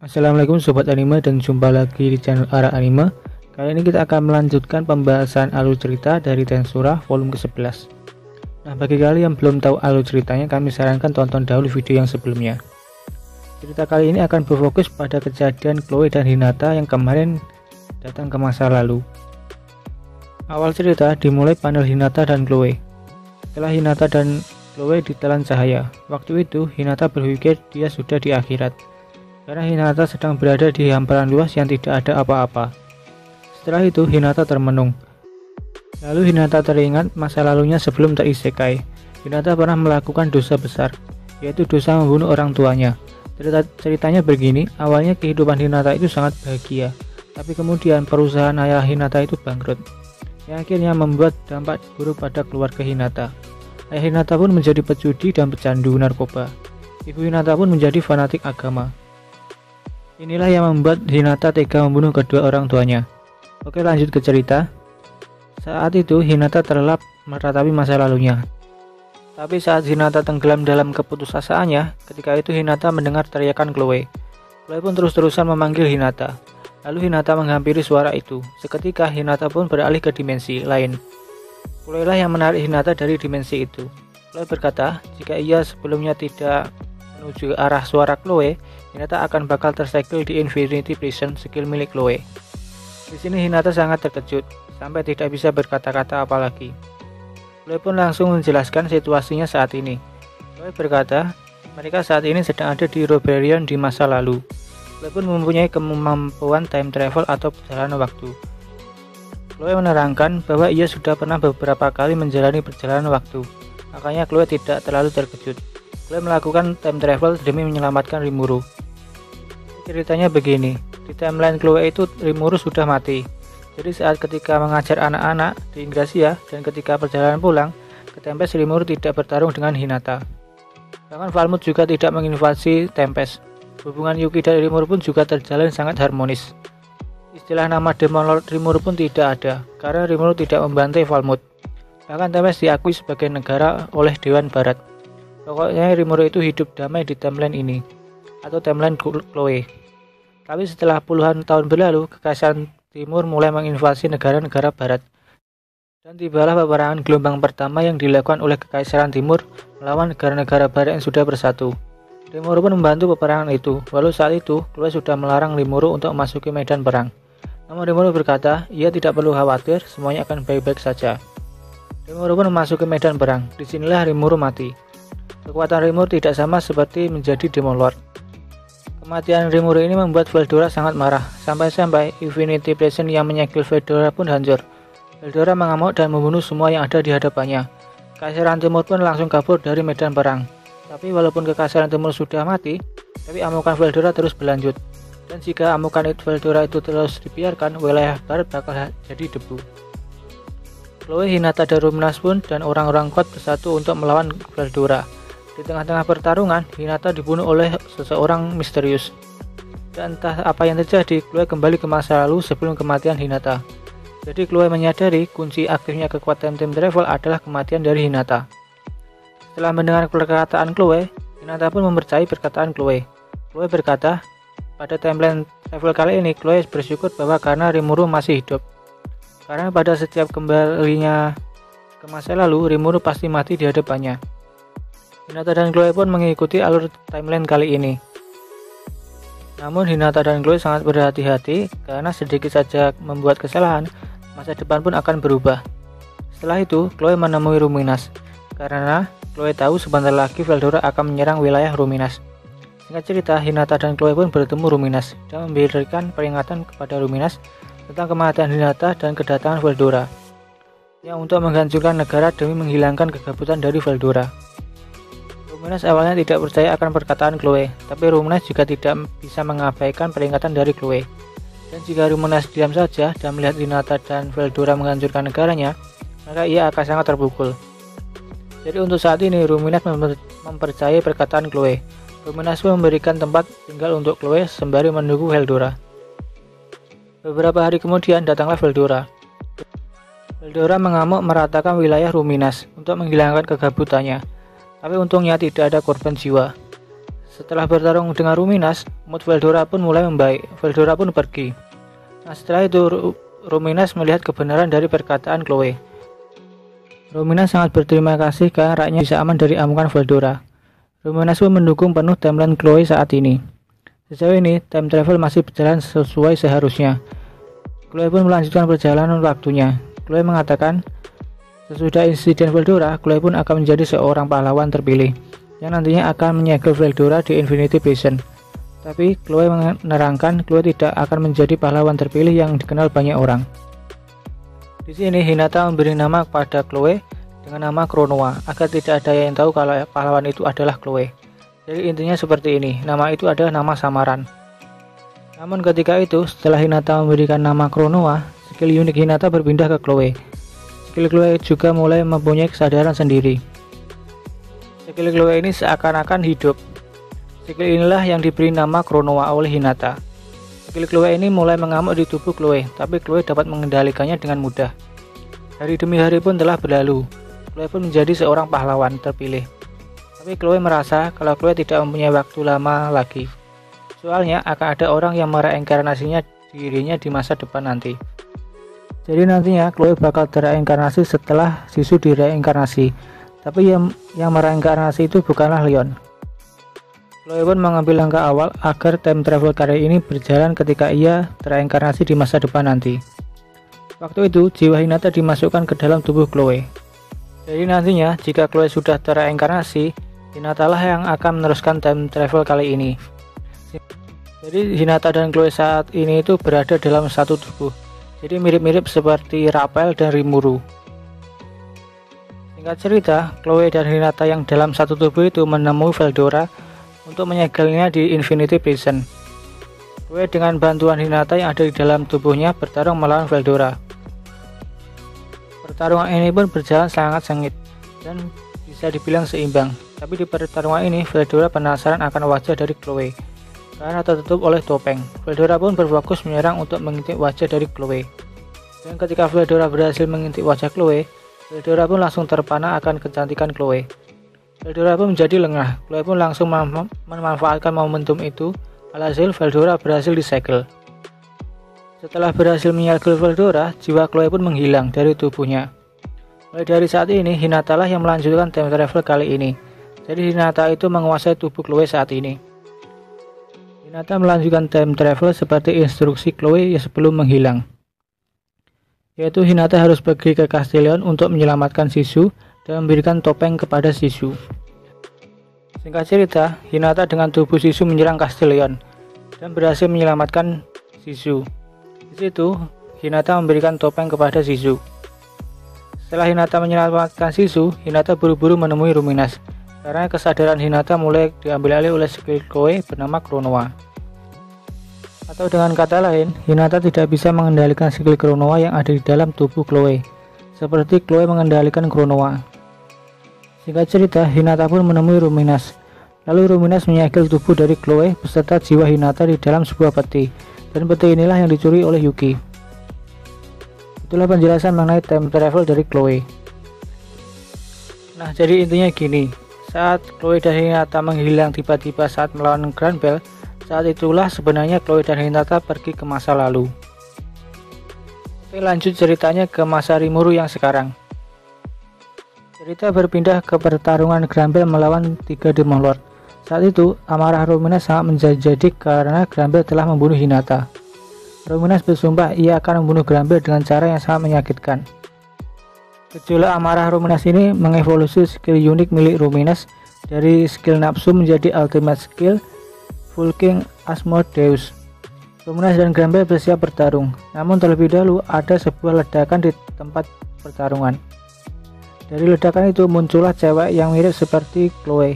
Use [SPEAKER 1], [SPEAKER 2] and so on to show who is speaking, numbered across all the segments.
[SPEAKER 1] Assalamualaikum Sobat Anime dan jumpa lagi di channel Ara Anime. Kali ini kita akan melanjutkan pembahasan alur cerita dari Tensura volume ke-11. Nah, bagi kalian yang belum tahu alur ceritanya, kami sarankan tonton dahulu video yang sebelumnya. Cerita kali ini akan berfokus pada kejadian Chloe dan Hinata yang kemarin datang ke masa lalu. Awal cerita dimulai panel Hinata dan Chloe. Setelah Hinata dan Chloe ditelan cahaya, waktu itu Hinata berpikir dia sudah di akhirat, karena Hinata sedang berada di hamparan luas yang tidak ada apa-apa. Setelah itu Hinata termenung. Lalu Hinata teringat masa lalunya sebelum terisekai. Hinata pernah melakukan dosa besar, yaitu dosa membunuh orang tuanya. Ceritanya begini, awalnya kehidupan Hinata itu sangat bahagia, tapi kemudian perusahaan ayah Hinata itu bangkrut, yang akhirnya membuat dampak buruk pada keluarga Hinata. Ayah Hinata pun menjadi pejudi dan pecandu narkoba. Ibu Hinata pun menjadi fanatik agama. Inilah yang membuat Hinata tega membunuh kedua orang tuanya. Oke, lanjut ke cerita. Saat itu Hinata terlelap meratapi masa lalunya. Tapi saat Hinata tenggelam dalam keputusasaannya, ketika itu Hinata mendengar teriakan Chloe. Chloe pun terus-terusan memanggil Hinata. Lalu Hinata menghampiri suara itu. Seketika Hinata pun beralih ke dimensi lain. Chloe lah yang menarik Hinata dari dimensi itu. Chloe berkata, jika ia sebelumnya tidak menuju ke arah suara Chloe, Hinata akan bakal tersegel di Infinity Prison, skill milik Chloe. Di sini Hinata sangat terkejut, sampai tidak bisa berkata-kata apalagi. Chloe pun langsung menjelaskan situasinya saat ini. Chloe berkata, mereka saat ini sedang ada di Roberion di masa lalu. Chloe pun mempunyai kemampuan time travel atau perjalanan waktu. Chloe menerangkan bahwa ia sudah pernah beberapa kali menjalani perjalanan waktu, makanya Chloe tidak terlalu terkejut. Chloe melakukan time travel demi menyelamatkan Rimuru. Ceritanya begini, di timeline Chloe itu Rimuru sudah mati. Jadi saat ketika mengajar anak-anak di Ingracia dan ketika perjalanan pulang ke Tempest, Rimuru tidak bertarung dengan Hinata. Bahkan Valmut juga tidak menginvasi Tempest. Hubungan Yuki dan Rimuru pun juga terjalin sangat harmonis. Istilah nama Demon Lord Rimuru pun tidak ada, karena Rimuru tidak membantai Valmut. Bahkan Tempest diakui sebagai negara oleh Dewan Barat. Pokoknya Rimuru itu hidup damai di timeline ini, atau timeline Chloe. Tapi setelah puluhan tahun berlalu, Kekaisaran Timur mulai menginvasi negara-negara barat. Dan tibalah peperangan gelombang pertama yang dilakukan oleh Kekaisaran Timur melawan negara-negara barat yang sudah bersatu. Rimuru pun membantu peperangan itu, walau saat itu Chloe sudah melarang Rimuru untuk memasuki medan perang. Namun Rimuru berkata, ia tidak perlu khawatir, semuanya akan baik-baik saja. Rimuru pun memasuki medan perang, disinilah Rimuru mati. Kekuatan Rimuru tidak sama seperti menjadi Demon Lord. Kematian Rimuru ini membuat Veldora sangat marah, sampai-sampai Infinity Prison yang menyegel Veldora pun hancur. Veldora mengamuk dan membunuh semua yang ada di hadapannya. Kekaisaran Timur pun langsung kabur dari medan perang. Tapi walaupun Kekaisaran Timur sudah mati, tapi amukan Veldora terus berlanjut. Dan jika amukan Veldora itu terus dibiarkan, wilayah barat bakal jadi debu. Chloe, Hinata, dan Ruminas pun dan orang-orang kuat bersatu untuk melawan Veldora. Di tengah-tengah pertarungan, Hinata dibunuh oleh seseorang misterius. Dan entah apa yang terjadi, Chloe kembali ke masa lalu sebelum kematian Hinata. Jadi Chloe menyadari kunci aktifnya kekuatan time travel adalah kematian dari Hinata. Setelah mendengar perkataan Chloe, Hinata pun mempercayai perkataan Chloe. Chloe berkata, pada timeline travel kali ini Chloe bersyukur bahwa karena Rimuru masih hidup. Karena pada setiap kembalinya ke masa lalu, Rimuru pasti mati di hadapannya. Hinata dan Chloe pun mengikuti alur timeline kali ini. Namun Hinata dan Chloe sangat berhati-hati karena sedikit saja membuat kesalahan, masa depan pun akan berubah. Setelah itu, Chloe menemui Ruminas, karena Chloe tahu sebentar lagi Veldora akan menyerang wilayah Ruminas. Singkat cerita, Hinata dan Chloe pun bertemu Ruminas dan memberikan peringatan kepada Ruminas tentang kematian Hinata dan kedatangan Veldora, yang untuk menghancurkan negara demi menghilangkan kegabutan dari Veldora. Ruminas awalnya tidak percaya akan perkataan Chloe, tapi Ruminas juga tidak bisa mengabaikan peringatan dari Chloe. Dan jika Ruminas diam saja dan melihat Hinata dan Veldora menghancurkan negaranya, maka ia akan sangat terpukul. Jadi untuk saat ini Ruminas mempercayai perkataan Chloe. Ruminas pun memberikan tempat tinggal untuk Chloe sembari menunggu Veldora. Beberapa hari kemudian datanglah Veldora. Veldora mengamuk meratakan wilayah Ruminas untuk menghilangkan kegabutannya. Tapi untungnya tidak ada korban jiwa. setelah bertarung dengan Ruminas, mood Veldora pun mulai membaik. Veldora pun pergi. Nah, setelah itu Ruminas melihat kebenaran dari perkataan Chloe. Ruminas sangat berterima kasih karena rakyatnya bisa aman dari amukan Veldora. Ruminas pun mendukung penuh timeline Chloe saat ini. Sejauh ini, time travel masih berjalan sesuai seharusnya. Chloe pun melanjutkan perjalanan waktunya. Chloe mengatakan, sesudah insiden Veldora, Chloe pun akan menjadi seorang pahlawan terpilih yang nantinya akan menyegel Veldora di Infinity Prison. Tapi Chloe menerangkan Chloe tidak akan menjadi pahlawan terpilih yang dikenal banyak orang. Di sini Hinata memberi nama kepada Chloe dengan nama Chronoa agar tidak ada yang tahu kalau pahlawan itu adalah Chloe. Jadi intinya seperti ini, nama itu adalah nama samaran. Namun ketika itu, setelah Hinata memberikan nama Chronoa, skill unik Hinata berpindah ke Chloe. Skill Chloe juga mulai mempunyai kesadaran sendiri. Skill Chloe ini seakan-akan hidup. Skill inilah yang diberi nama Chronoa oleh Hinata. Skill Chloe ini mulai mengamuk di tubuh Chloe, tapi Chloe dapat mengendalikannya dengan mudah. Hari demi hari pun telah berlalu. Chloe pun menjadi seorang pahlawan terpilih. Tapi Chloe merasa kalau Chloe tidak mempunyai waktu lama lagi. Soalnya akan ada orang yang mereinkarnasinya dirinya di masa depan nanti. Jadi nantinya Chloe bakal tereinkarnasi setelah Sisu direinkarnasi. Tapi yang mereinkarnasi itu bukanlah Leon. Chloe pun mengambil langkah awal agar time travel kali ini berjalan ketika ia tereinkarnasi di masa depan nanti. Waktu itu jiwa Hinata dimasukkan ke dalam tubuh Chloe. Jadi nantinya jika Chloe sudah tereinkarnasi, Hinata lah yang akan meneruskan time travel kali ini. Jadi Hinata dan Chloe saat ini itu berada dalam satu tubuh. Jadi mirip-mirip seperti Raphael dan Rimuru. Singkat cerita, Chloe dan Hinata yang dalam satu tubuh itu menemui Veldora untuk menyegelnya di Infinity Prison. Chloe dengan bantuan Hinata yang ada di dalam tubuhnya bertarung melawan Veldora. Pertarungan ini pun berjalan sangat sengit dan bisa dibilang seimbang. Tapi di pertarungan ini Veldora penasaran akan wajah dari Chloe karena tertutup oleh topeng. Veldora pun berfokus menyerang untuk mengintip wajah dari Chloe. Dan ketika Veldora berhasil mengintip wajah Chloe, Veldora pun langsung terpana akan kecantikan Chloe. Veldora pun menjadi lengah. Chloe pun langsung memanfaatkan momentum itu. Alhasil Veldora berhasil disegel. Setelah berhasil menyegel Veldora, jiwa Chloe pun menghilang dari tubuhnya. Mulai dari saat ini, Hinata lah yang melanjutkan time travel kali ini. Jadi Hinata itu menguasai tubuh Chloe saat ini. Hinata melanjutkan time travel seperti instruksi Chloe sebelum menghilang. Yaitu Hinata harus pergi ke Castilion untuk menyelamatkan Sisu dan memberikan topeng kepada Sisu. Singkat cerita, Hinata dengan tubuh Sisu menyerang Castilion dan berhasil menyelamatkan Sisu. Di situ, Hinata memberikan topeng kepada Sisu. Setelah Hinata menyelamatkan Sisu, Hinata buru-buru menemui Ruminas karena kesadaran Hinata mulai diambil alih oleh skill Chloe bernama Chronoa. Atau dengan kata lain, Hinata tidak bisa mengendalikan skill Chronoa yang ada di dalam tubuh Chloe, seperti Chloe mengendalikan Chronoa. Singkat cerita, Hinata pun menemui Ruminas. Lalu Ruminas menyegel tubuh dari Chloe beserta jiwa Hinata di dalam sebuah peti. Dan peti inilah yang dicuri oleh Yuki. Itulah penjelasan mengenai time travel dari Chloe. Nah, jadi intinya gini. Saat Chloe dan Hinata menghilang tiba-tiba saat melawan Granbell, saat itulah sebenarnya Chloe dan Hinata pergi ke masa lalu. Oke, lanjut ceritanya ke masa Rimuru yang sekarang. Cerita berpindah ke pertarungan Granbell melawan 3 Demon Lord. Saat itu, amarah Ruminas sangat menjadi karena Granbell telah membunuh Hinata. Ruminas bersumpah ia akan membunuh Granbell dengan cara yang sangat menyakitkan. Gejolak amarah Ruminas ini mengevolusi skill unik milik Ruminas dari skill nafsu menjadi ultimate skill Fulking Asmodeus. Ruminas dan Granbell bersiap bertarung, namun terlebih dahulu ada sebuah ledakan di tempat pertarungan. Dari ledakan itu muncullah cewek yang mirip seperti Chloe.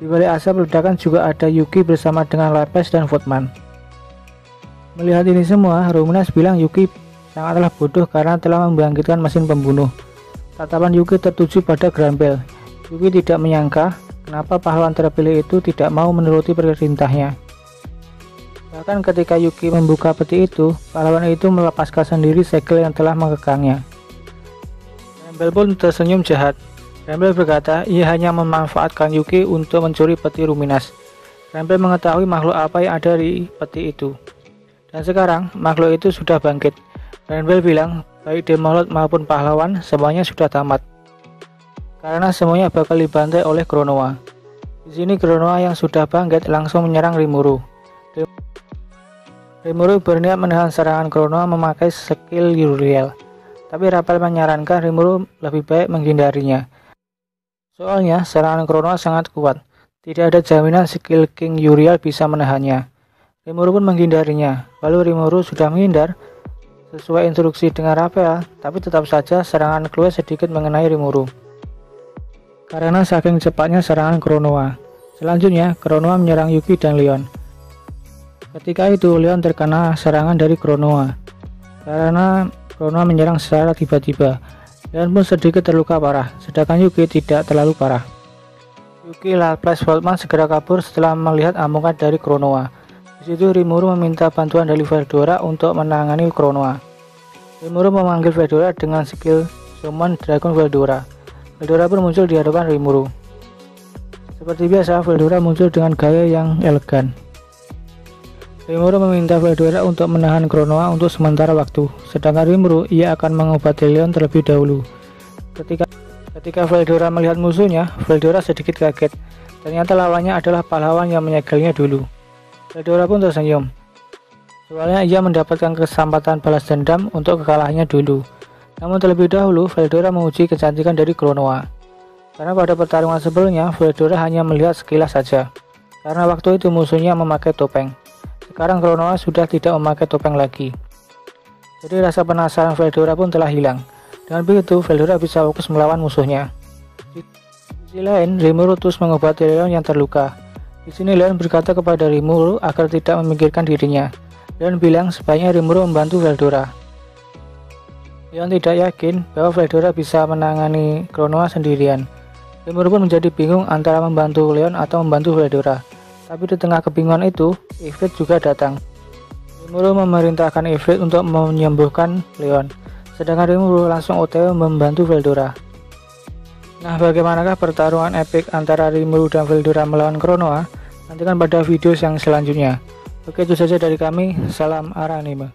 [SPEAKER 1] Di balik asap ledakan juga ada Yuki bersama dengan Lepes dan Voidman. Melihat ini semua, Ruminas bilang Yuki sangatlah bodoh karena telah membangkitkan mesin pembunuh. Tatapan Yuki tertuju pada Granbell. Yuki tidak menyangka kenapa pahlawan terpilih itu tidak mau menuruti perintahnya. Bahkan ketika Yuki membuka peti itu, pahlawan itu melepaskan sendiri segel yang telah mengekangnya. Granbell pun tersenyum jahat. Rempel berkata ia hanya memanfaatkan Yuki untuk mencuri peti Ruminas. Rempel mengetahui makhluk apa yang ada di peti itu. Dan sekarang makhluk itu sudah bangkit. Rempel bilang baik Demolord maupun pahlawan semuanya sudah tamat. Karena semuanya bakal dibantai oleh Kronoa. Di sini Kronoa yang sudah bangkit langsung menyerang Rimuru. Rimuru berniat menahan serangan Kronoa memakai skill Uriel. Tapi Raphael menyarankan Rimuru lebih baik menghindarinya. Soalnya serangan Kronoa sangat kuat. Tidak ada jaminan skill King Uriel bisa menahannya. Rimuru pun menghindarinya. Lalu Rimuru sudah menghindar sesuai instruksi dengan Raphael, tapi tetap saja serangan Chloe sedikit mengenai Rimuru. Karena saking cepatnya serangan Kronoa. Selanjutnya, Kronoa menyerang Yuki dan Leon. Ketika itu, Leon terkena serangan dari Kronoa. Karena Kronoa menyerang secara tiba-tiba. Leon pun sedikit terluka parah, sedangkan Yuki tidak terlalu parah. Yuki Laplace Voltman segera kabur setelah melihat amukan dari Kronoa. Di situ Rimuru meminta bantuan dari Veldora untuk menangani Kronoa. Rimuru memanggil Veldora dengan skill Summon Dragon Veldora. Veldora pun muncul di hadapan Rimuru. Seperti biasa, Veldora muncul dengan gaya yang elegan. Rimuru meminta Veldora untuk menahan Kronoa untuk sementara waktu, sedangkan Rimuru ia akan mengobati Leon terlebih dahulu. Ketika Veldora melihat musuhnya, Veldora sedikit kaget. Ternyata lawannya adalah pahlawan yang menyegelnya dulu. Veldora pun tersenyum. Soalnya ia mendapatkan kesempatan balas dendam untuk kekalahannya dulu. Namun terlebih dahulu, Veldora menguji kecantikan dari Kronoa. Karena pada pertarungan sebelumnya, Veldora hanya melihat sekilas saja. Karena waktu itu musuhnya memakai topeng. Sekarang Kronoa sudah tidak memakai topeng lagi. Jadi rasa penasaran Veldora pun telah hilang. Dengan begitu, Veldora bisa fokus melawan musuhnya. Di sisi lain, Rimuru terus mengobati Leon yang terluka. Di sini Leon berkata kepada Rimuru agar tidak memikirkan dirinya. Leon bilang sebaiknya Rimuru membantu Veldora. Leon tidak yakin bahwa Veldora bisa menangani Kronoa sendirian. Rimuru pun menjadi bingung antara membantu Leon atau membantu Veldora. Tapi di tengah kebingungan itu, Ifrit juga datang. Rimuru memerintahkan Ifrit untuk menyembuhkan Leon, sedangkan Rimuru langsung OTW membantu Veldora. Nah, bagaimanakah pertarungan epik antara Rimuru dan Veldora melawan Kronoa? Nantikan pada video yang selanjutnya. Oke, itu saja dari kami. Salam Ara Anime.